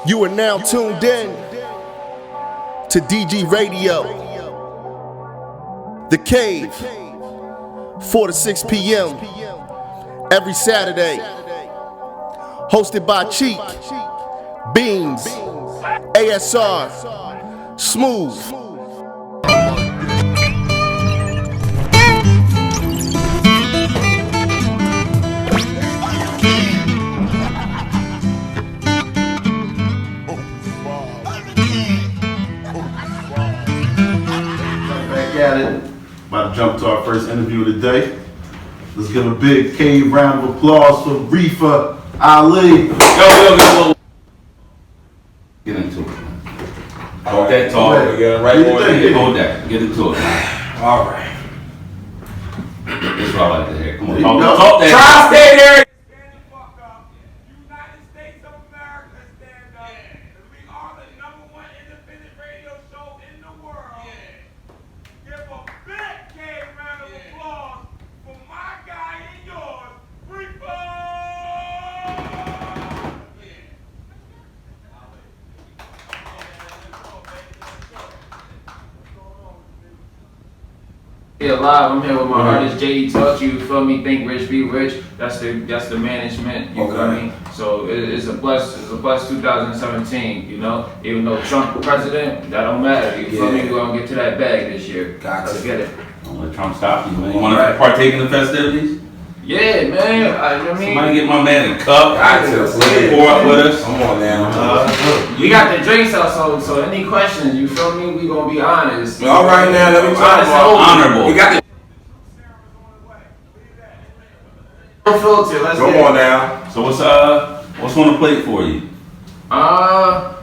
You are now tuned in to DG Radio, The Cave, 4 to 6 p.m. every Saturday. Hosted by Cheek, Beans, ASR, Smooth. At it. About to jump to our first interview of the day. Let's give a big cave round of applause for REEFA Ali. Yo. Get into it. Hold that talk. Get into it. All right. That's what I like to hear. Come on, talk that. Try to stay there. Yeah, live. I'm here with my artist JD Taught You. Feel me? Think rich, be rich. That's the management. You feel me? So it's a blessed 2017. You know, even though Trump president, that don't matter. You feel me? We're gonna get to that bag this year. Let's get it. Don't let Trump stop you, man. You want to partake in the festivities? Yeah, man. I mean, somebody get my man a cup. Pour up with us. Come on now. We got the drinks out, so any questions, you feel me? We gonna be honest. All right now, let me talk about honorable. We got the filter. Let's Come on now. So what's on the plate for you?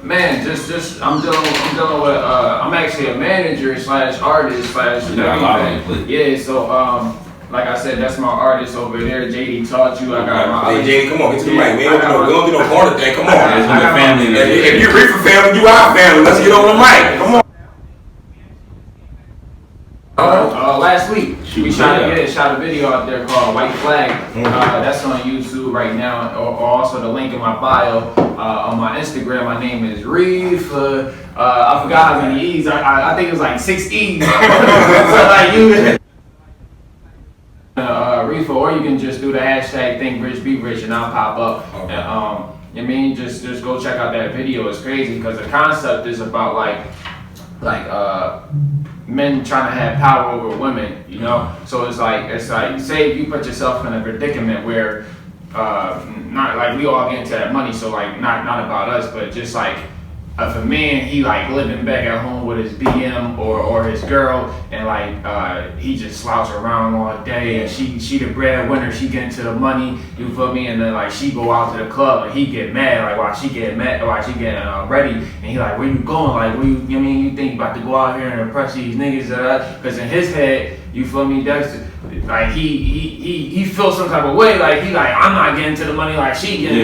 Man, just I'm dealing with I'm actually a manager slash artist slash everything. Yeah, so like I said, that's my artist over there. JD Taught You. I got my. Hey, JD, come on, get to the mic. We don't do no corner thing. Come on. There's no family in there. If you're REEFA family, you our family. Let's get on the mic. Come on. Last week we shot a video out there called White Flag. That's on YouTube right now, or also the link in my bio. On my Instagram, my name is REEFA. I forgot how many E's. I think it was like 6 E's. So like you. REEFA, or you can just do the hashtag Think Rich Be Rich and I'll pop up. Okay. And, I mean, just go check out that video. It's crazy because the concept is about like men trying to have power over women, you know. So it's like say you put yourself in a predicament where not like we all get into that money, so like not about us, but just like if a man, he like living back at home with his BM or his girl, and like he just slouch around all day, and she the breadwinner, she get into the money, you feel me, and then like she go out to the club and he get mad, like while she getting ready, and he like, where you going, like where you mean you think about to go out here and impress these niggas, because in his head, you feel me, that's like he feels some type of way, like he like, I'm not getting to the money like she getting,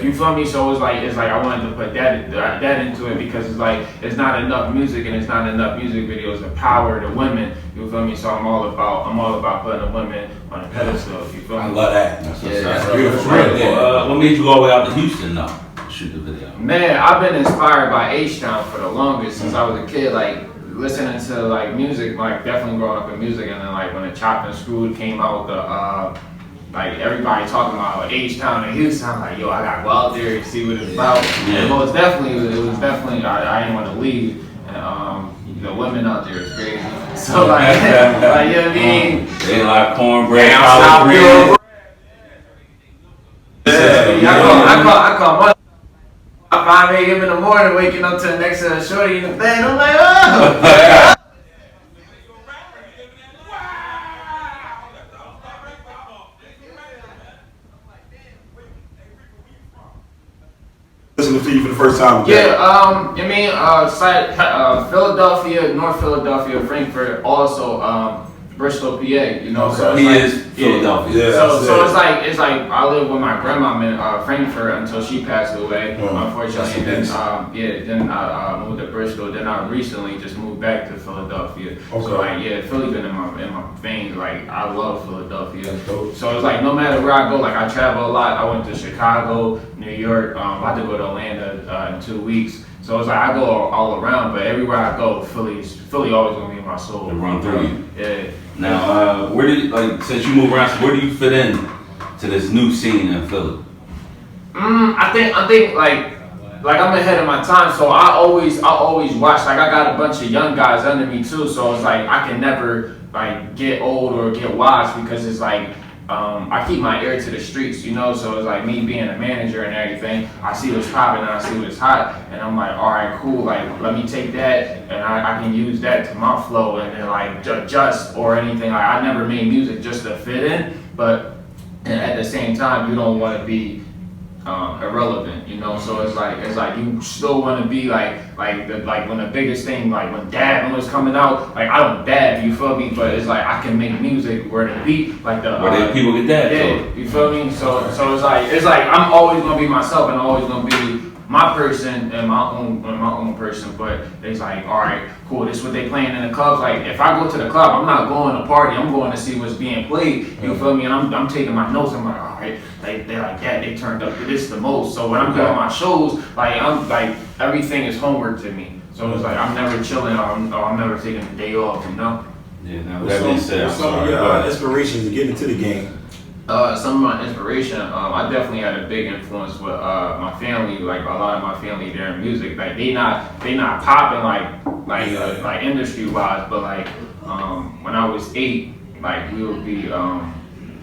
you feel me. So it's like I wanted to put that into it because it's like it's not enough music and it's not enough music videos to power the women, you feel me. So I'm all about putting the women on a pedestal, you feel me. I love that. That's beautiful. What made you go all the way out to Houston though to shoot the video? Man, I've been inspired by H-Town for the longest since I was a kid, like listening to like music, like definitely growing up in music, and then like when the Chopped and Screwed came out with the like everybody talking about like H-Town and Houston, I'm like, yo, I gotta go out there and see what it's about. And it was definitely I didn't want to leave, and the women out there is crazy. So like you know what I mean? They like cornbread, collard greens. I call my 5 a.m. in the morning, waking up to the next shorty in the bed. I'm like, oh. Listening to you for the first time. Yeah, I mean, Philadelphia, North Philadelphia, Frankfurt, also Bristol, PA. You know, so He it's is Philadelphia. Yeah. So it's like I lived with my grandma in Frankfurt until she passed away, unfortunately. And then I moved to Bristol. Then I recently just moved back to Philadelphia. Okay. So like Philly been in my veins. Like I love Philadelphia. That's dope. So it's like no matter where I go, like I travel a lot. I went to Chicago, New York. I'm about to go to Atlanta in 2 weeks. So it's like I go all around, but everywhere I go, Philly always gonna be in my soul. They run through you. Yeah. Now, where do you, since you move around, so where do you fit in to this new scene in Philly? I think like I'm ahead of my time, so I always watch. Like I got a bunch of young guys under me too, so it's like I can never like get old or get wise because it's like I keep my ear to the streets, you know. So it's like me being a manager and everything. I see what's popping and I see what's hot, and I'm like, all right, cool. Like let me take that and I can use that to my flow and then like adjust or anything. Like I never made music just to fit in, but at the same time, you don't want to be irrelevant, you know. So it's like you still want to be like when the biggest thing, like when dab was coming out, like I don't dab, you feel me? But it's like I can make music where the beat, like the Where the people get that? yeah, you feel me? So it's like I'm always gonna be myself and always gonna be my person and my own person. But it's like, all right, cool. This is what they playing in the clubs. Like if I go to the club, I'm not going to party. I'm going to see what's being played. You feel me? And I'm taking my notes. I'm like, all right. They're like, yeah, they turned up this the most. So when I'm doing my shows, like I'm like everything is homework to me. So it's like I'm never chilling or I'm never taking a day off, you know. Yeah. Now that being said, I'm Some of sorry. your inspirations to get into the game. Some of my inspiration, I definitely had a big influence with my family. Like a lot of my family, they're in music. Like they not popping like industry wise, but like when I was 8, like we would be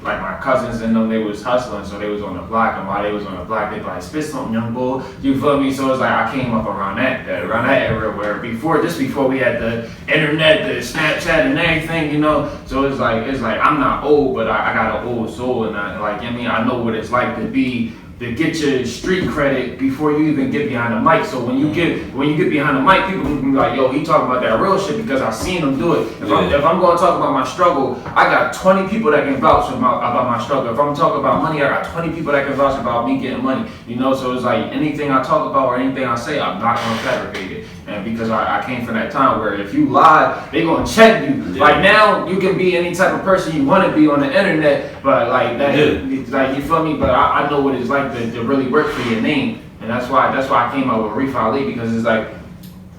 like my cousins and them, they was hustling, so they was on the block, and while they was on the block, they be like, spit something, young boy, you feel me? So it's like I came up around that era where before we had the internet, the Snapchat and everything, you know. So it's like I'm not old, but I got an old soul, and I know what it's like to get your street credit before you even get behind the mic. So when you get behind the mic, people can be like, yo, he talking about that real shit because I seen him do it. If I'm going to talk about my struggle, I got 20 people that can vouch about my struggle. If I'm talking about money, I got 20 people that can vouch about me getting money. You know, so it's like anything I talk about or anything I say, I'm not going to fabricate it. And because I came from that time where if you lie, they gonna check you. Yeah. Like now, you can be any type of person you want to be on the internet, but like that, like you feel me. But I know what it's like to really work for your name, and that's why I came out with REEFA Ali, because it's like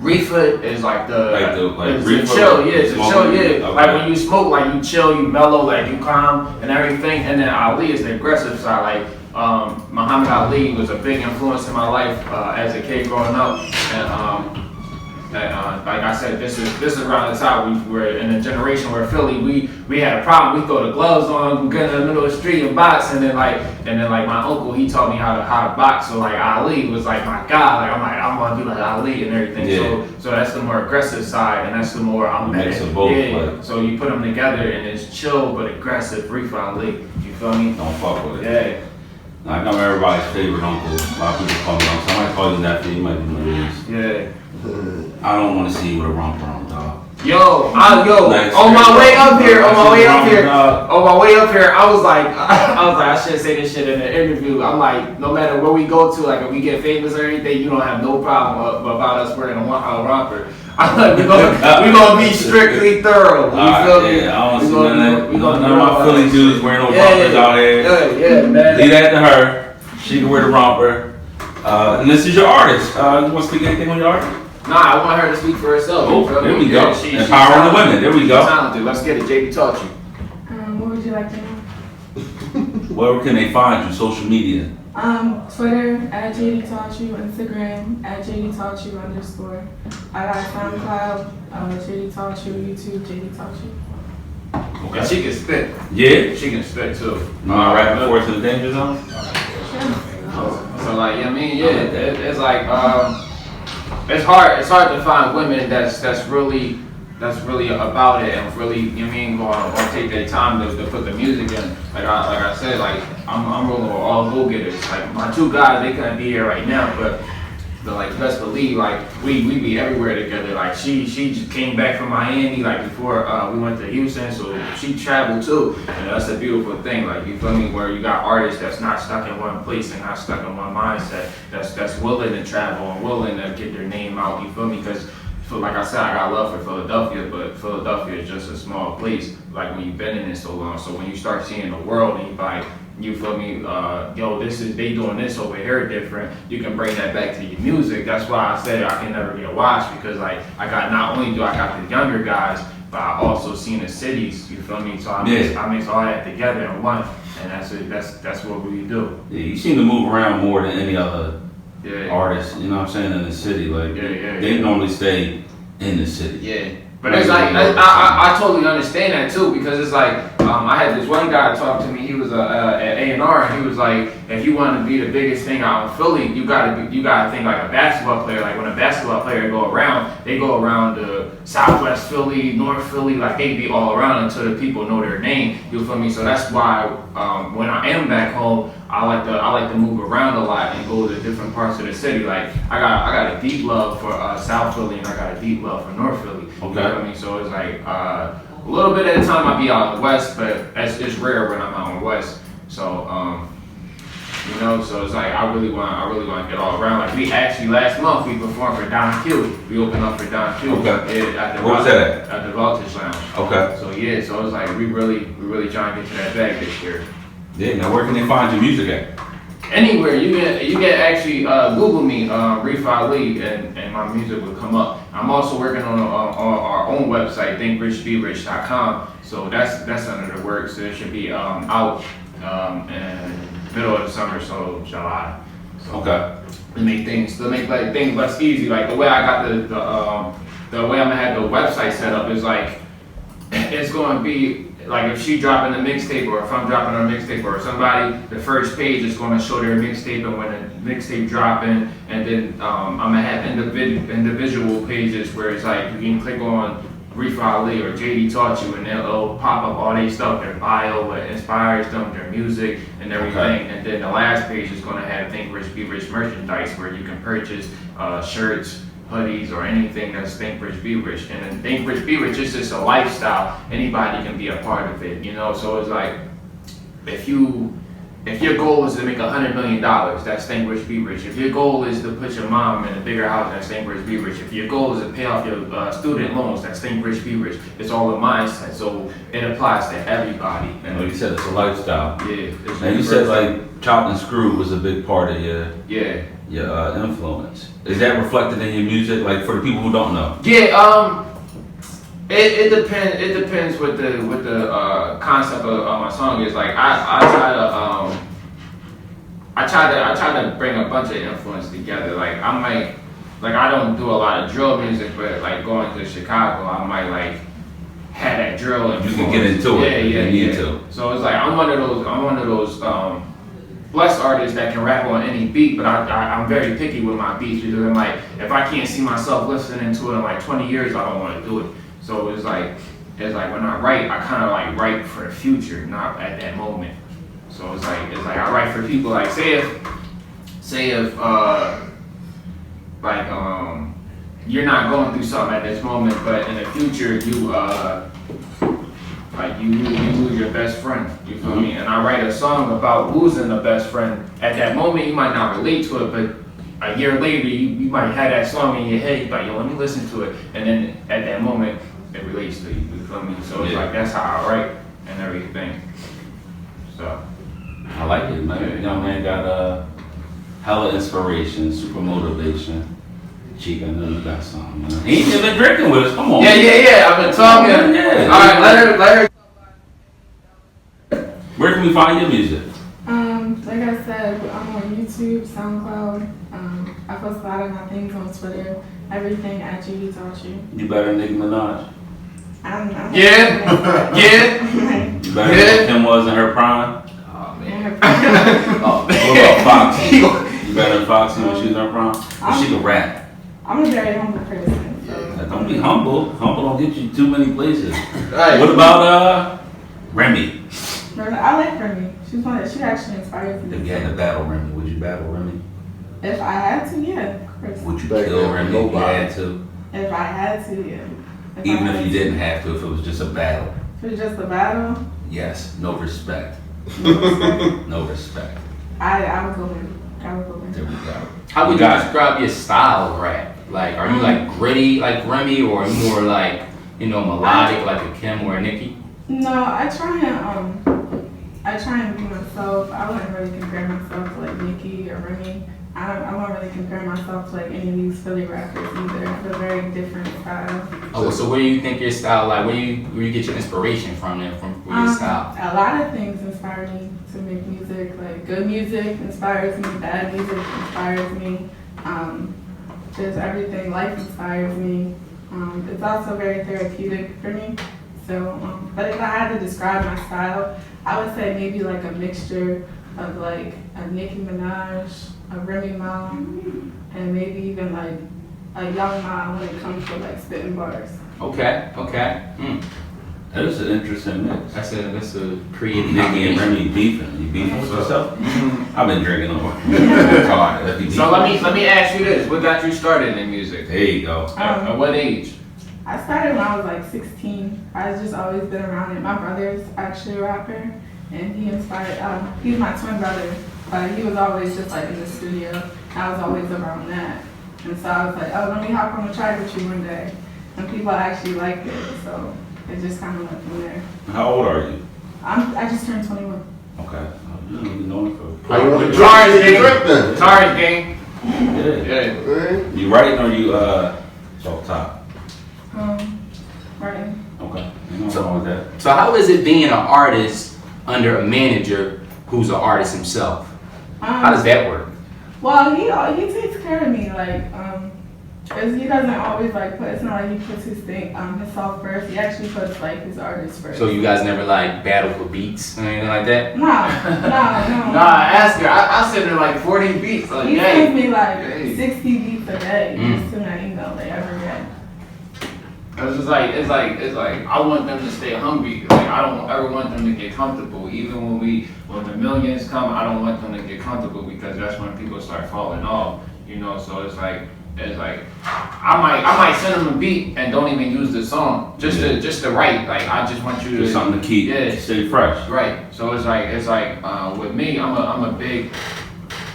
REEFA is like it's chill, it's a chill, yeah. Okay. Like when you smoke, like you chill, you mellow, like you calm and everything, and then Ali is the aggressive side, like. Muhammad Ali was a big influence in my life as a kid growing up, and like I said, this is around the time we were in a generation where Philly we had a problem. We throw the gloves on, we get in the middle of the street and box, and then like my uncle, he taught me how to box. So like Ali was like my guy. Like I'm gonna do like Ali and everything. Yeah. So that's the more aggressive side, and that's the more I'm mix of both. Yeah. Like. So you put them together, and it's chill but aggressive REEFA Ali. You feel me? Don't fuck with it. Yeah. I know everybody's favorite uncle. A lot of people call me uncle. Somebody call you that, you might be one of these. Yeah. I don't want to see you with a romper on, dog. Yo, on my way up here, I was like, I should say this shit in the interview. I'm like, no matter where we go to, like if we get famous or anything, you don't have no problem about us wearing a romper. I'm like, we gonna be strictly thorough. You feel me? Yeah, I don't see none of my Philly dudes wearing no rompers out here. Yeah, man. Leave that to her. She can wear the romper. And this is your artist. You want to speak anything on your artist? Nah, I want her to speak for herself. Oh, there we go. Yeah, empowering the women. There we go. Talented. Let's get it. JD taught you. What would you like to know? Where can they find you? Social media? Twitter at JD Taught You, Instagram at JD Taught You _. I got SoundCloud, JD Taught You, YouTube, JD Taught You. Okay. And she can spit. Yeah? She can spit too. You want to rap before to the danger zone? Sure. So like, I mean, yeah, it's like, it's hard to find women that's really about it and really, you know what I mean, gonna take their time to put the music in. Like I said, like I'm rolling with all go-getters. Like my two guys, they couldn't be here right now, but But like, you best believe, like, we be everywhere together. Like, she just came back from Miami, like, before we went to Houston, so she traveled too. And that's a beautiful thing, like, you feel me, where you got artists that's not stuck in one place and not stuck in one mindset, that's willing to travel and willing to get their name out, you feel me, because like I said, I got love for Philadelphia, but Philadelphia is just a small place, like, when you've been in it so long. So when you start seeing the world and you feel me, yo, they doing this over here different, you can bring that back to your music. That's why I said I can never get washed, because like, not only do I got the younger guys, but I also seen the cities, you feel me? So I mix all that together in one, and that's what we do. Yeah, you seem to move around more than any other artists, you know what I'm saying, in the city. Like, they normally stay in the city. Yeah. But it's like, I totally understand that too, because it's like, I had this one guy talk to me, he was at A&R, and he was like, if you want to be the biggest thing out in Philly, you gotta think like a basketball player. Like, when a basketball player they go around the Southwest Philly, North Philly, like, they be all around until the people know their name, you feel me? So that's why, when I am back home, I like to move around a lot and go to different parts of the city. Like, I got a deep love for South Philly, and I got a deep love for North Philly. Okay. You know what I mean? So it's like a little bit at a time I be out in the West, but it's rare when I'm out in the West. So you know, so it's like I really want to get all around. Like, we actually last month we performed for Don Q. We opened up for Don Q. Okay. At What was that at? At the Voltage Lounge. Okay. So yeah, so it's like we really trying to get to that bag this year. Yeah. Now, where can they find your music at? Anywhere you can actually Google me, REEFA Lee, and my music will come up. I'm also working on our own website, thinkrichberich.com. So that's under the works. So it should be out in middle of the summer, so July. So Okay. To make things less easy. Like, the way I got the way I'm gonna have the website set up is like, it's gonna be like, if she dropping a mixtape, or if I'm dropping a mixtape, or somebody, the first page is going to show their mixtape and when the mixtape dropping, and then I'm gonna have individual pages where it's like you can click on REEFA Ali or JD Taught You, and it'll pop up all their stuff, their bio, what inspires them, their music, and everything. Okay. And then the last page is going to have Think Rich Be Rich merchandise, where you can purchase shirts, hoodies, or anything that's Think Rich Be Rich. And then Think Rich Be Rich is just a lifestyle. Anybody can be a part of it, you know? So it's like, if your goal is to make $100 million, that's Think Rich Be Rich. If your goal is to put your mom in a bigger house, that's Think Rich Be Rich. If your goal is to pay off your student loans, that's Think Rich Be Rich. It's all a mindset, so it applies to everybody. And like you said, it's a lifestyle. Yeah. And you said like Chopped and Screwed was a big part of your Yeah. influence. Is that reflected in your music? Like, for the people who don't know. Yeah. It depends what the concept of my song is. Like, I try to bring a bunch of influence together. Like, I don't do a lot of drill music, but like going to Chicago, I might like have that drill influence. You can get into it. Yeah. You need to. So it's like I'm one of those blessed artists that can rap on any beat, but I'm very picky with my beats, because I'm like, if I can't see myself listening to it in like 20 years, I don't want to do it. So it's like when I write, I kind of like write for the future, not at that moment. So it's like I write for people. Like, say if you're not going through something at this moment, but in the future you lose your best friend. You feel me? And I write a song about losing a best friend. At that moment, you might not relate to it, but a year later, you might have that song in your head. You're like, yo, let me listen to it. And then at that moment, it relates to you. You feel me? So it's like, that's how I write and everything. So I like it, man. Young man got hella inspiration, super motivation. Chica, I know you got something, man. He ain't been drinking with us. Come on. Yeah. I've been talking. Yeah. All right, let her. Where can we find your music? Like I said, I'm on YouTube, SoundCloud. I post a lot of my things on Twitter. Everything at JD Taught You. You better than Nicki Minaj. I'm Yeah. You better than Kim was in her prime. Oh man. What about Foxy? You better than Foxy when she was in her prime? But she can rap. I'm a very humble person. So. Don't be humble. Humble don't get you too many places. Right. What about Remy? I like Remy. She actually inspires me. If you had to battle Remy, would you battle Remy? If I had to, yeah. course. Would you Back kill then, Remy if you nobody. had to? If I had to, yeah. Even I if had you to. didn't have to, if it was just a battle? If it was just a battle, Yes, no respect. no respect. No respect. I would go in. I would go There in. we go. How would you got it. describe your style of rap? Like, are you like gritty like Remy, or more like, you know, melodic like a Kim or a Nicki? No, I try and be myself. I wouldn't really compare myself to like Nicki or Remy. I won't really compare myself to like any of these Philly rappers either. I have a very different style. Oh, so where do you think your style, like, where you get your inspiration from then, from your style? A lot of things inspire me to make music. Like good music inspires me, bad music inspires me. Just everything. Life inspires me. It's also very therapeutic for me. So, but if I had to describe my style, I would say maybe like a mixture of like a Nicki Minaj, a Remy Ma, and maybe even like a Young Ma when it comes to like spitting bars. Okay. That is an interesting mix. That's a creative Nicki and combination. Remy beefing. You beefing with yourself? I've been drinking over. So let me ask you this: what got you started in music? There you go. At what age? I started when I was like 16. I've just always been around it. My brother's actually a rapper, and he inspired. He's my twin brother, but he was always just like in the studio. I was always around that, and so I was like, oh, let me hop on the track with you one day, and people actually liked it. So it just kind of went from there. How old are you? I just turned 21. Okay. You don't even know it for. How you want to Guitar drink game. then? Guitar game. Yeah. Yeah. Man. You writing or you off top? Right. Okay. Ain't nothing wrong with that. So how is it being an artist under a manager who's an artist himself? How does that work? Well, he takes care of me, like, cause he doesn't always like put. It's not like he puts himself first. He actually puts like his artist first. So you guys never like battle for beats or anything like that? No. Nah, I asked her. I sent her like 40 beats a He day. sends me like Hey. 60 beats a day Mm. just to my email like every day. It's like I want them to stay hungry. Like I don't ever want them to get comfortable. Even when the millions come, I don't want them to get comfortable because that's when people start falling off. You know, so it's like I might send them a beat and don't even use the song just to write. Like I just want you to Just something to keep stay fresh. Right. So it's like with me, I'm a big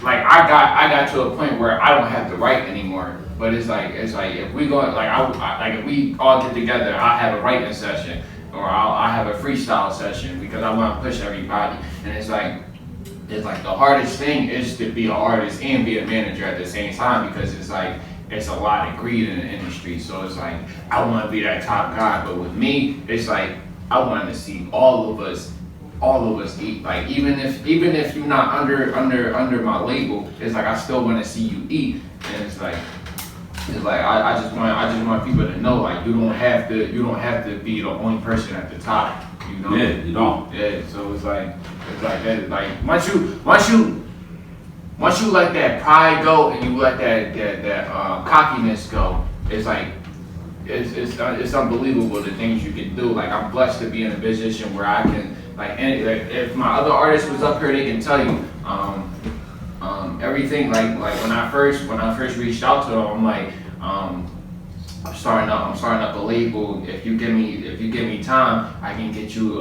like I got to a point where I don't have to write anymore. But it's like if we go like if we all get together, I'll have a writing session or I'll have a freestyle session because I want to push everybody. And it's like the hardest thing is to be an artist and be a manager at the same time because it's like it's a lot of greed in the industry. So it's like I want to be that top guy, but with me, it's like I want to see all of us eat. Like even if you're not under my label, it's like I still want to see you eat. And it's like I just want people to know like you don't have to be the only person at the top. You know? Yeah, you don't. Yeah. So it's like that. Like once you let that pride go and you let that cockiness go, it's like it's unbelievable the things you can do. Like I'm blessed to be in a position where I can like if my other artists was up here, they can tell you everything. Like when I first reached out to them, I'm like I'm starting up a label. If you give me time, I can get you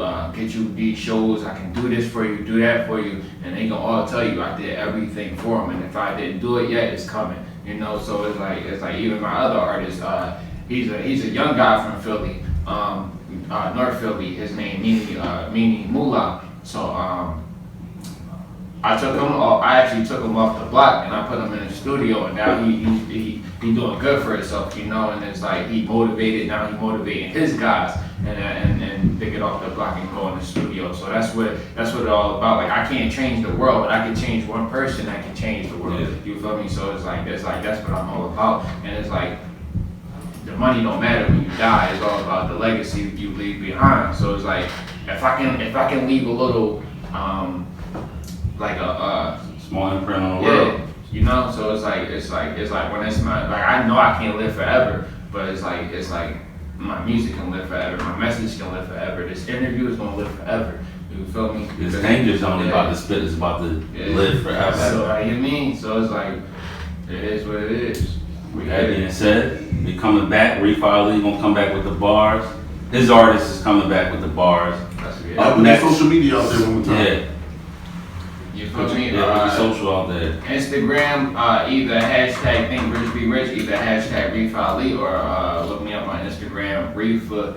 these shows. I can do this for you, do that for you, and they gonna all tell you I did everything for them. And if I didn't do it yet, it's coming. You know, so it's like even my other artist, he's a young guy from Philly, North Philly. His name Mini Mula. So I actually took him off the block and I put him in the studio, and now he doing good for himself, you know. And it's like he motivating his guys and they get off the block and go in the studio. So that's what it's all about. Like I can't change the world, but I can change one person. I can change the world. Yeah. You feel me? So it's like that's what I'm all about. And it's like the money don't matter when you die. It's all about the legacy you leave behind. So it's like if I can leave a little like a Small imprint on the world. you know. So it's like when it's my like I know I can't live forever, but it's like my music can live forever, my message can live forever, this interview is gonna live forever. You feel me? This danger's only about to spit. It's about to live forever. So you mean? So it's like It is what it is. With that being said, we coming back. REEFA Ali gonna come back with the bars. His artist is coming back with the bars. Up next, social media out there one more time. Yeah. You feel me? Yeah, put your social out there. Instagram, either hashtag Think Rich Be Rich, either hashtag REEFA Ali, or look me up on Instagram, REEFA.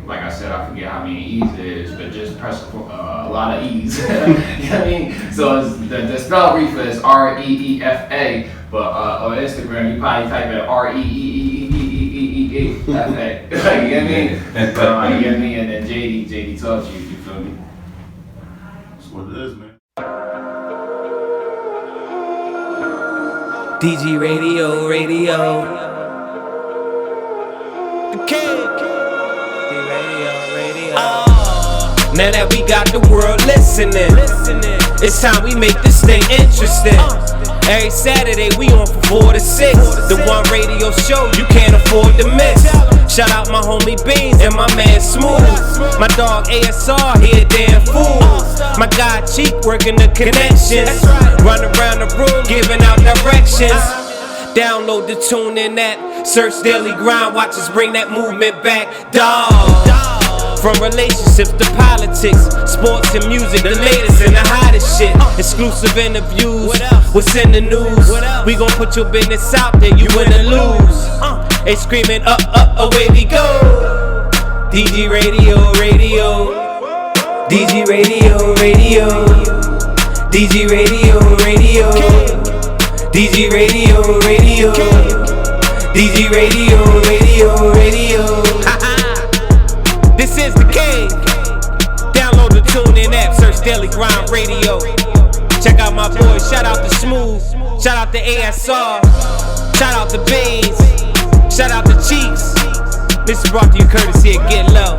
Like I said, I forget how many E's it is, but just press a lot of E's. You know what I mean? So it's, the spell REEFA is REEFA, but on Instagram you probably type in REEFA. You get me? You get me? And then JD talks to you. You feel me? That's what it is, man. DG Radio. The King. Radio. Now that we got the world listening, it's time we make this thing interesting. Every Saturday we on from 4 to 6. The one radio show you can't afford to miss. Shout out my homie Beans and my man Smooth. My dog ASR, he a damn fool. My guy Cheek working the connections. Run around the room giving out directions. Download the tune in app. Search Daily Grind, watch us bring that movement back. Dawg. From relationships to politics, sports and music, the latest and the hottest shit. Exclusive interviews, what's in the news. We gon' put your business out there, you win or lose. They screaming up, away we go. DG Radio. DG Radio. DG Radio. DG Radio. DG Radio. This is the King. Download the TuneIn app, search Daily Grind Radio. Check out my boys. Shout out to Smooth. Shout out to ASR. Shout out to Beans. Shout out to Cheeks. This is brought to you courtesy of Get Low.